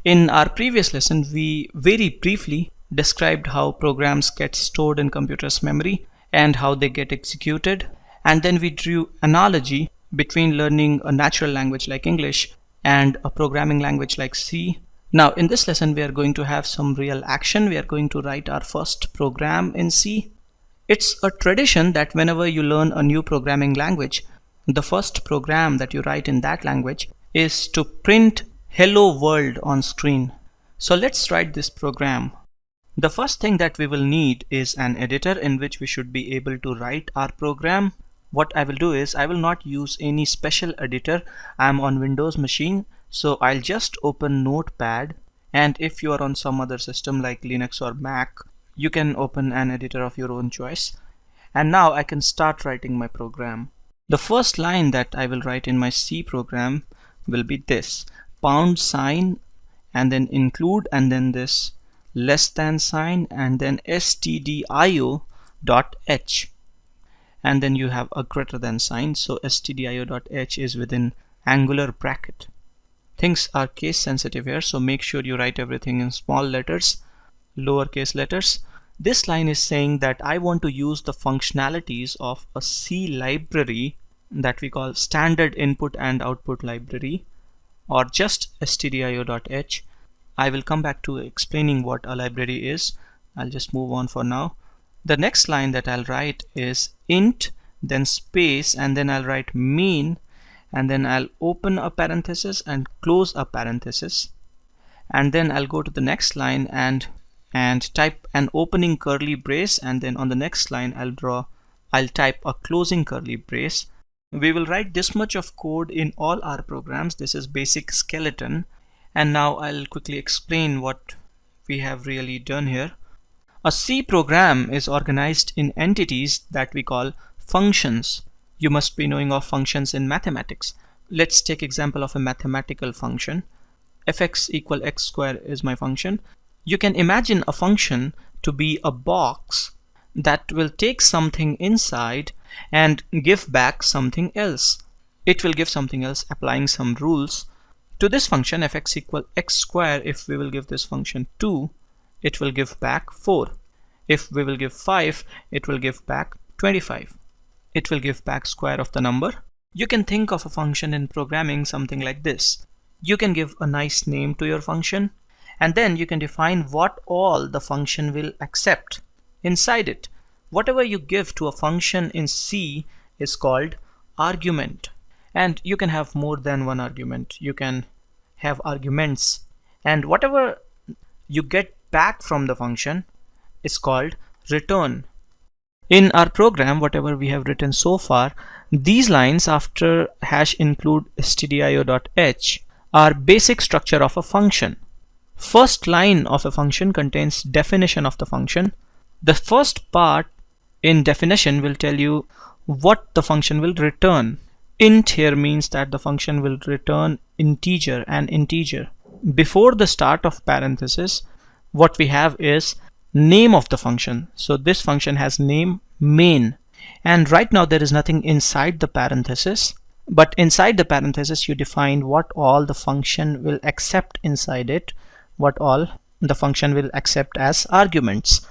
In our previous lesson, we very briefly described how programs get stored in computers' memory and how they get executed, and then we drew analogy between learning a natural language like English and a programming language like C. Now in this lesson we are going to have some real action. We are going to write our first program in C. It's a tradition that whenever you learn a new programming language, the first program that you write in that language is to print hello world on screen. So let's write this program. The first thing that we will need is an editor in which we should be able to write our program. What I will do is I will not use any special editor. I'm on Windows machine, so I'll just open Notepad, and if you are on some other system like Linux or Mac, you can open an editor of your own choice. And now I can start writing my program. The first line that I will write in my C program will be this: pound sign and then include and then this less than sign and then stdio.h, and then you have a greater than sign, so stdio.h is within angular bracket. Things are case sensitive here, so make sure you write everything in small letters, lowercase letters. This line is saying that I want to use the functionalities of a C library that we call standard input and output library, or just stdio.h. I will come back to explaining what a library is. I'll just move on for now. The next line that I'll write is int, then space, and then I'll write main, and then I'll open a parenthesis and close a parenthesis, and then I'll go to the next line and type an opening curly brace, and then on the next line I'll type a closing curly brace. We will write this much of code in all our programs. This is basic skeleton, and now I'll quickly explain what we have really done here. A C program is organized in entities that we call functions. You must be knowing of functions in mathematics. Let's take example of a mathematical function. Fx equal x square is my function. You can imagine a function to be a box that will take something inside and give back something else. It will give something else applying some rules. To this function fx equal x square, if we will give this function 2, it will give back 4. If we will give 5, it will give back 25. It will give back square of the number. You can think of a function in programming something like this. You can give a nice name to your function, and then you can define what all the function will accept inside it. Whatever you give to a function in C is called argument, and you can have more than one argument. You can have arguments, and whatever you get back from the function is called return. In our program, whatever we have written so far, these lines after hash include stdio.h are basic structure of a function. First line of a function contains definition of the function. The first part in definition will tell you what the function will return. Int here means that the function will return integer, an integer. Before the start of parenthesis, what we have is name of the function. So this function has name main, and right now there is nothing inside the parenthesis, but inside the parenthesis you define what all the function will accept inside it, what all the function will accept as arguments.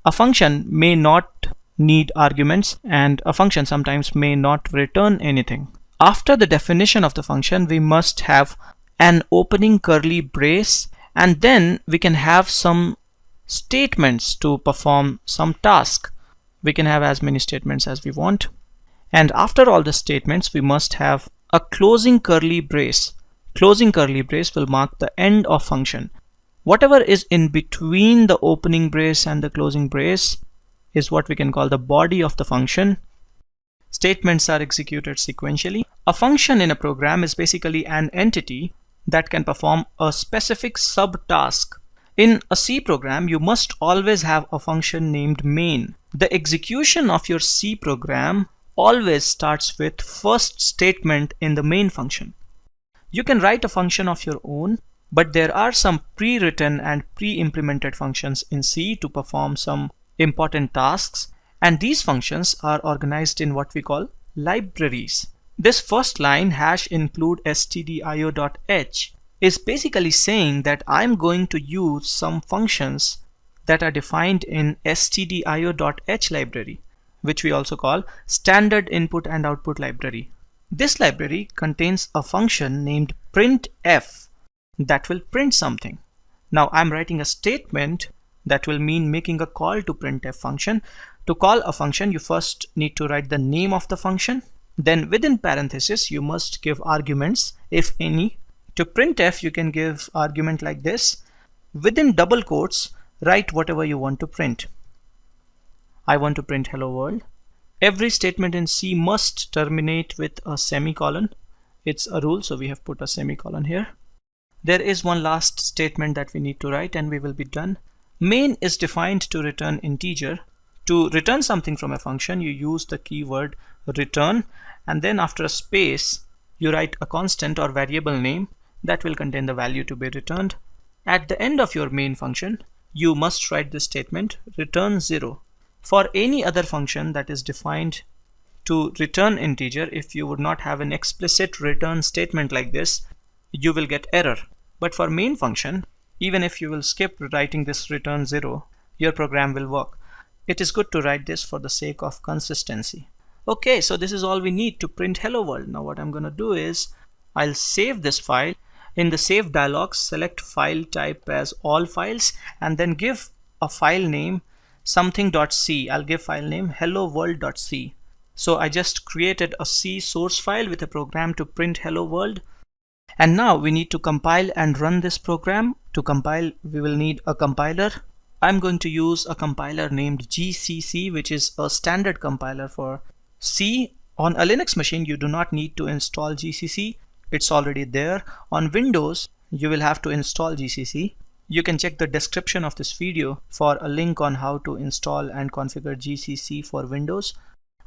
A function may not need arguments, and a function sometimes may not return anything. After the definition of the function, we must have an opening curly brace, and then we can have some statements to perform some task. We can have as many statements as we want, and after all the statements we must have a closing curly brace. Closing curly brace will mark the end of function. Whatever is in between the opening brace and the closing brace is what we can call the body of the function. Statements are executed sequentially. A function in a program is basically an entity that can perform a specific subtask. In a C program, you must always have a function named main. The execution of your C program always starts with first statement in the main function. You can write a function of your own, but there are some pre-written and pre-implemented functions in C to perform some important tasks, and these functions are organized in what we call libraries. This first line hash include stdio.h is basically saying that I'm going to use some functions that are defined in stdio.h library, which we also call standard input and output library. This library contains a function named printf that will print something. Now I'm writing a statement that will mean making a call to printf function. To call a function, you first need to write the name of the function. Then within parentheses, you must give arguments, if any. To printf, you can give argument like this. Within double quotes, write whatever you want to print. I want to print hello world. Every statement in C must terminate with a semicolon. It's a rule, so we have put a semicolon here. There is one last statement that we need to write and we will be done. Main is defined to return integer. To return something from a function, you use the keyword return, and then after a space, you write a constant or variable name that will contain the value to be returned. At the end of your main function, you must write the statement return 0. For any other function that is defined to return integer, if you would not have an explicit return statement like this, you will get error. But for main function, even if you will skip writing this return 0, your program will work. It is good to write this for the sake of consistency. Okay, so this is all we need to print hello world. Now what I'm going to do is I'll save this file. In the save dialog, select file type as all files and then give a file name something.c. I'll give file name hello world.c. So I just created a C source file with a program to print hello world. And now we need to compile and run this program. To compile, we will need a compiler. I'm going to use a compiler named GCC, which is a standard compiler for C. On a Linux machine, you do not need to install GCC. It's already there. On Windows, you will have to install GCC. You can check the description of this video for a link on how to install and configure GCC for Windows.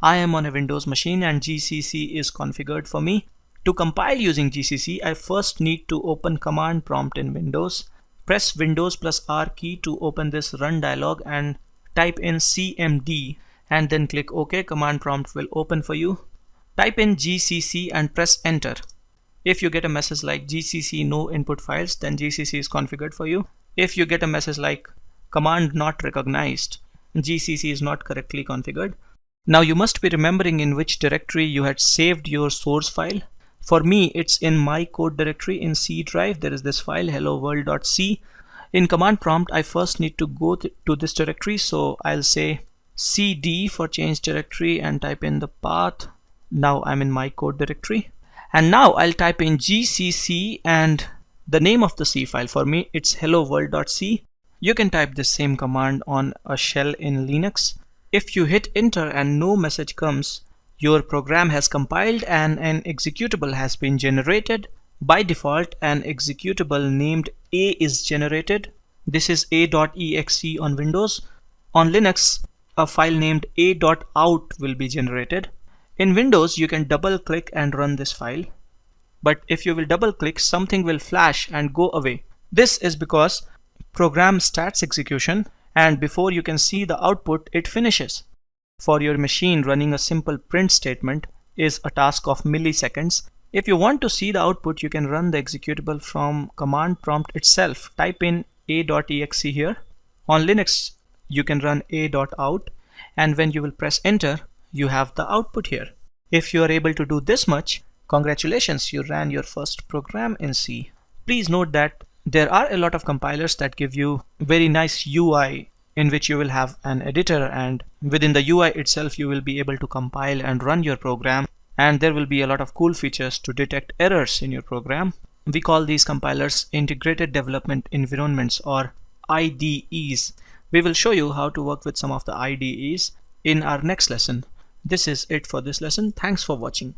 I am on a Windows machine and GCC is configured for me. To compile using GCC, I first need to open command prompt in Windows. Press Windows plus R key to open this run dialog and type in cmd and then click OK. Command prompt will open for you. Type in GCC and press enter. If you get a message like GCC no input files, then GCC is configured for you. If you get a message like command not recognized, GCC is not correctly configured. Now you must be remembering in which directory you had saved your source file. For me, it's in my code directory in C drive. There is this file hello world.c. In command prompt, I first need to go to this directory. So I'll say cd for change directory and type in the path. Now I'm in my code directory. And now I'll type in GCC and the name of the C file. For me, it's hello world.c. You can type the same command on a shell in Linux. If you hit enter and no message comes, your program has compiled and an executable has been generated. By default, an executable named A is generated. This is a.exe on Windows. On Linux, a file named a.out will be generated. In Windows, you can double click and run this file. But if you will double click, something will flash and go away. This is because program starts execution and before you can see the output, it finishes. For your machine, running a simple print statement is a task of milliseconds. If you want to see the output, you can run the executable from command prompt itself. Type in a.exe here. On Linux, you can run a.out, and when you will press enter, you have the output here. If you are able to do this much, congratulations, you ran your first program in C. Please note that there are a lot of compilers that give you very nice UI in which you will have an editor, and within the UI itself you will be able to compile and run your program, and there will be a lot of cool features to detect errors in your program. We call these compilers integrated development environments or IDEs. We will show you how to work with some of the IDEs in our next lesson. This is it for this lesson. Thanks for watching.